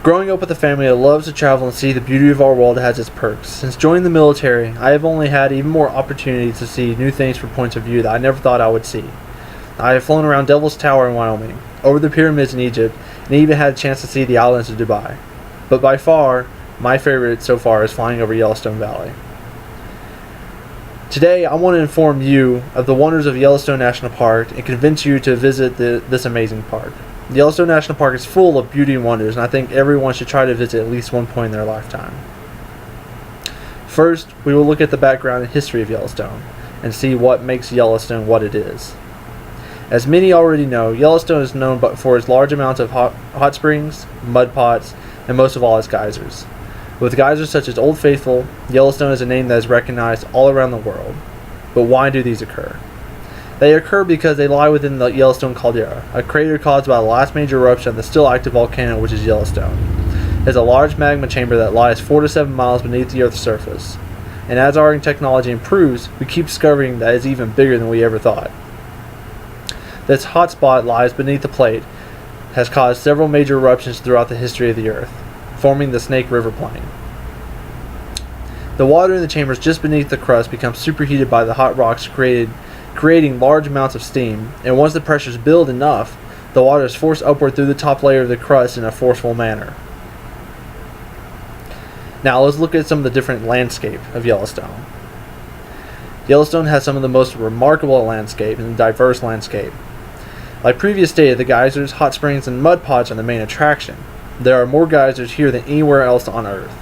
Growing up with a family that loves to travel and see the beauty of our world has its perks. Since joining the military, I have only had even more opportunities to see new things from points of view that I never thought I would see. I have flown around Devil's Tower in Wyoming, over the pyramids in Egypt, and even had a chance to see the islands of Dubai. But by far, my favorite so far is flying over Yellowstone Valley. Today, I want to inform you of the wonders of Yellowstone National Park and convince you to visit this amazing park. Yellowstone National Park is full of beauty and wonders, and I think everyone should try to visit at least one point in their lifetime. First, we will look at the background and history of Yellowstone and see what makes Yellowstone what it is. As many already know, Yellowstone is known for its large amounts of hot springs, mud pots, and most of all its geysers. With geysers such as Old Faithful, Yellowstone is a name that is recognized all around the world. But why do these occur? They occur because they lie within the Yellowstone caldera, a crater caused by the last major eruption of the still active volcano, which is Yellowstone. It is a large magma chamber that lies 4 to 7 miles beneath the Earth's surface. And as our technology improves, we keep discovering that it's even bigger than we ever thought. This hot spot lies beneath the plate, has caused several major eruptions throughout the history of the Earth, forming the Snake River Plain. The water in the chambers just beneath the crust becomes superheated by the hot rocks creating large amounts of steam, and once the pressures build enough, the water is forced upward through the top layer of the crust in a forceful manner. Now let's look at some of the different landscape of Yellowstone. Yellowstone has some of the most remarkable landscape and diverse landscape. Like previous stated, the geysers, hot springs, and mud pots are the main attraction. There are more geysers here than anywhere else on Earth.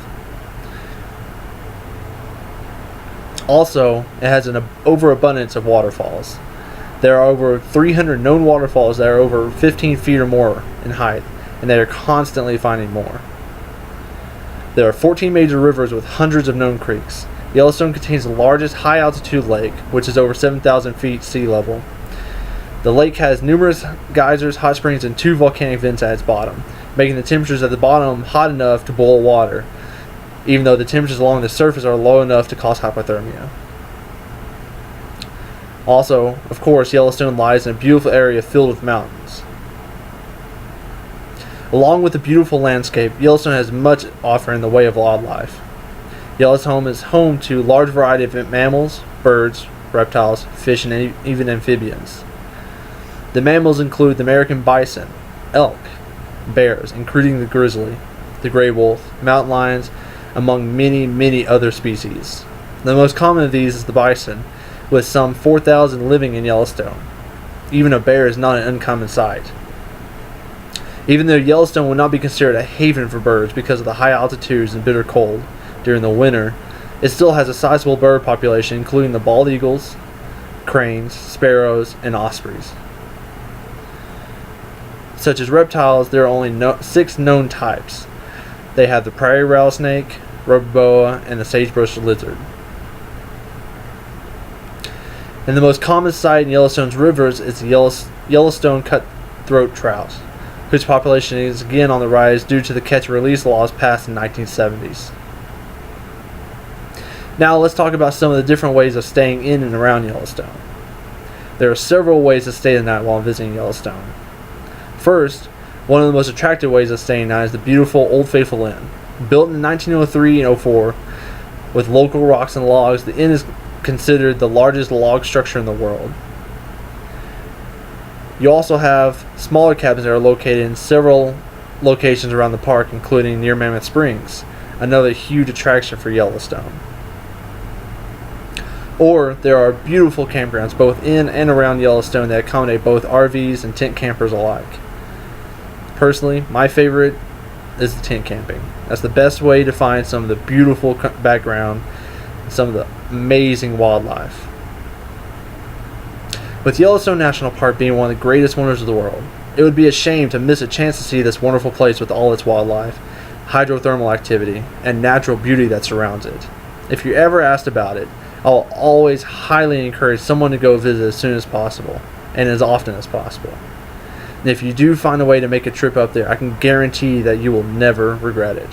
Also, it has an overabundance of waterfalls. There are over 300 known waterfalls that are over 15 feet or more in height, and they are constantly finding more. There are 14 major rivers with hundreds of known creeks. Yellowstone contains the largest high-altitude lake, which is over 7,000 feet sea level. The lake has numerous geysers, hot springs, and 2 volcanic vents at its bottom, making the temperatures at the bottom hot enough to boil water, even though the temperatures along the surface are low enough to cause hypothermia. Also, of course, Yellowstone lies in a beautiful area filled with mountains. Along with the beautiful landscape, Yellowstone has much to offer in the way of wildlife. Yellowstone is home to a large variety of mammals, birds, reptiles, fish, and even amphibians. The mammals include the American bison, elk, bears, including the grizzly, the gray wolf, mountain lions, among many, many other species. The most common of these is the bison, with some 4,000 living in Yellowstone. Even a bear is not an uncommon sight. Even though Yellowstone would not be considered a haven for birds because of the high altitudes and bitter cold during the winter, it still has a sizable bird population, including the bald eagles, cranes, sparrows, and ospreys. Such as reptiles, there are only 6 known types. They have the prairie rattlesnake, rubber boa, and the sagebrush lizard. And the most common sight in Yellowstone's rivers is the Yellowstone cutthroat trout, whose population is again on the rise due to the catch-and-release laws passed in the 1970s. Now let's talk about some of the different ways of staying in and around Yellowstone. There are several ways to stay the night while visiting Yellowstone. First, one of the most attractive ways of staying the night is the beautiful Old Faithful Inn. Built in 1903 and 04 with local rocks and logs, the inn is considered the largest log structure in the world. You also have smaller cabins that are located in several locations around the park, including near Mammoth Springs, another huge attraction for Yellowstone. Or there are beautiful campgrounds both in and around Yellowstone that accommodate both RVs and tent campers alike. Personally, my favorite is the tent camping. That's the best way to find some of the beautiful background, some of the amazing wildlife. With Yellowstone National Park being one of the greatest wonders of the world, it would be a shame to miss a chance to see this wonderful place with all its wildlife, hydrothermal activity, and natural beauty that surrounds it. If you're ever asked about it, I'll always highly encourage someone to go visit as soon as possible, and as often as possible. And if you do find a way to make a trip up there, I can guarantee that you will never regret it.